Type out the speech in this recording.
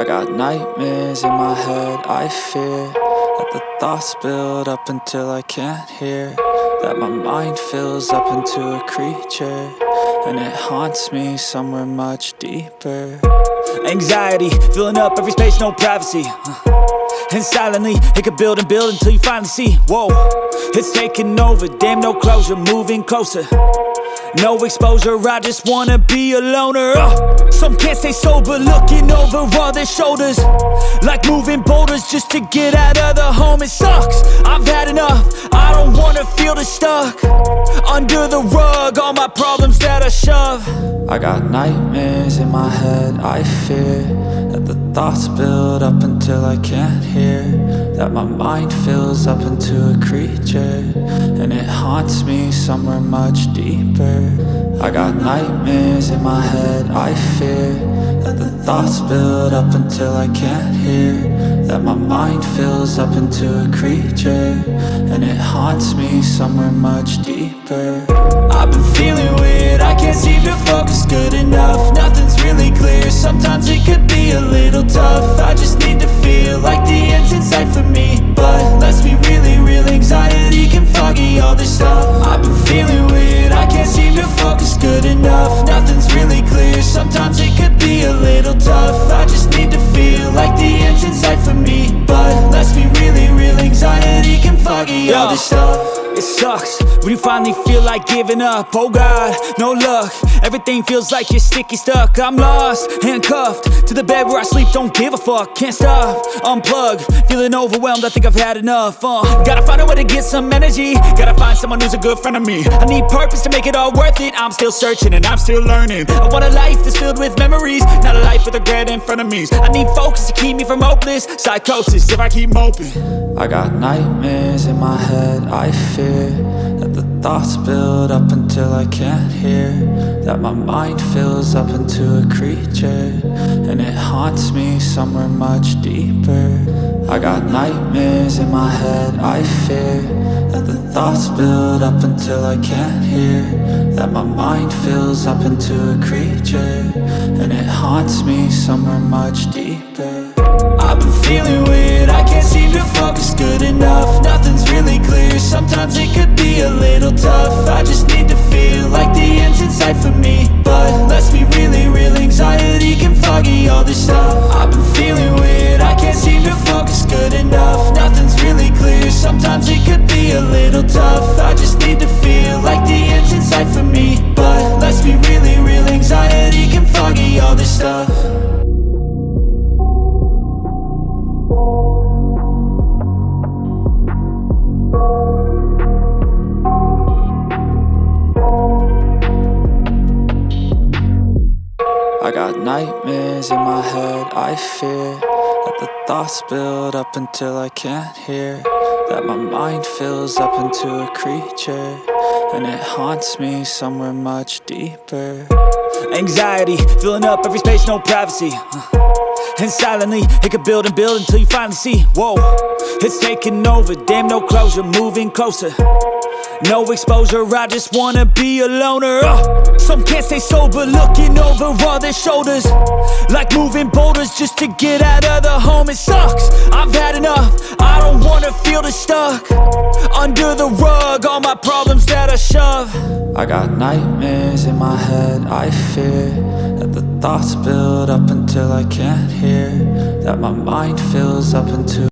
I got nightmares in my head, I fear that the thoughts build up until I can't hear, that my mind fills up into a creature, and it haunts me somewhere much deeper. Anxiety, filling up every space, no privacy. And silently, it could build and build until you finally see, whoa, it's taking over, damn no closure, moving closer. No exposure, I just wanna be a loner. Some can't stay sober, looking over all their shoulders, like moving boulders just to get out of the home. It sucks, I've had enough, I don't wanna feel the stuck under the rug, all my problems that I shove. I got nightmares in my head, I fear that the thoughts build up until I can't hear, that my mind fills up into a creature, and it haunts me somewhere much deeper. I got nightmares in my head, I fear that the thoughts build up until I can't hear, that my mind fills up into a creature, and it haunts me somewhere much deeper. I've been feeling weird, I can't seem to focus good enough. Nothing's really clear, sometimes it could be a little tough. I just need to feel like the end's in sight for me, but let's be really real, anxiety can foggy all this stuff. I've been feeling weird, I can't seem to focus good enough. Nothing's really clear, sometimes it could be a little tough. I just need to feel like the end's in sight for me, but let's be really real, anxiety can foggy all this stuff. It sucks when you finally feel like giving up. Oh God, no luck, everything feels like you're sticky stuck. I'm lost, handcuffed to the bed where I sleep, don't give a fuck. Can't stop, unplug, feeling overwhelmed, I think I've had enough. Gotta find a way to get some energy, gotta find someone who's a good friend of me. I need purpose to make it all worth it, I'm still searching and I'm still learning. I want a life that's filled with memories, not a life with regret and frenemies. I need focus to keep me from hopeless psychosis if I keep moping. I got nightmares in my head, I fear that the thoughts build up until I can't hear, that my mind fills up into a creature, and it haunts me somewhere much deeper. I got nightmares in my head, I fear that the thoughts build up until I can't hear, that my mind fills up into a creature, and it haunts me somewhere much deeper. I've been feeling weird, I can't seem to focus good enough. Nothing's really clear, sometimes it could be a little tough. I just need to feel like the end's in sight for me, but let's be really real, anxiety can foggy all this stuff. I've been feeling weird, I can't seem to focus good enough. Nothing's really clear, sometimes it could be a little tough. I just need to feel like the end's in sight for me, but let's be really real, anxiety can foggy all this stuff. I got nightmares in my head, I fear that the thoughts build up until I can't hear, that my mind fills up into a creature, and it haunts me somewhere much deeper. Anxiety, filling up every space, no privacy. And silently, it could build and build until you finally see, whoa, it's taking over, damn no closure, moving closer. No exposure, I just wanna be a loner. Some can't stay sober, looking over all their shoulders, like moving boulders just to get out of the home. It sucks, I've had enough, I don't wanna feel the stuck under the rug, all my problems that I shove. I got nightmares in my head, I fear that the thoughts build up until I can't hear, that my mind fills up into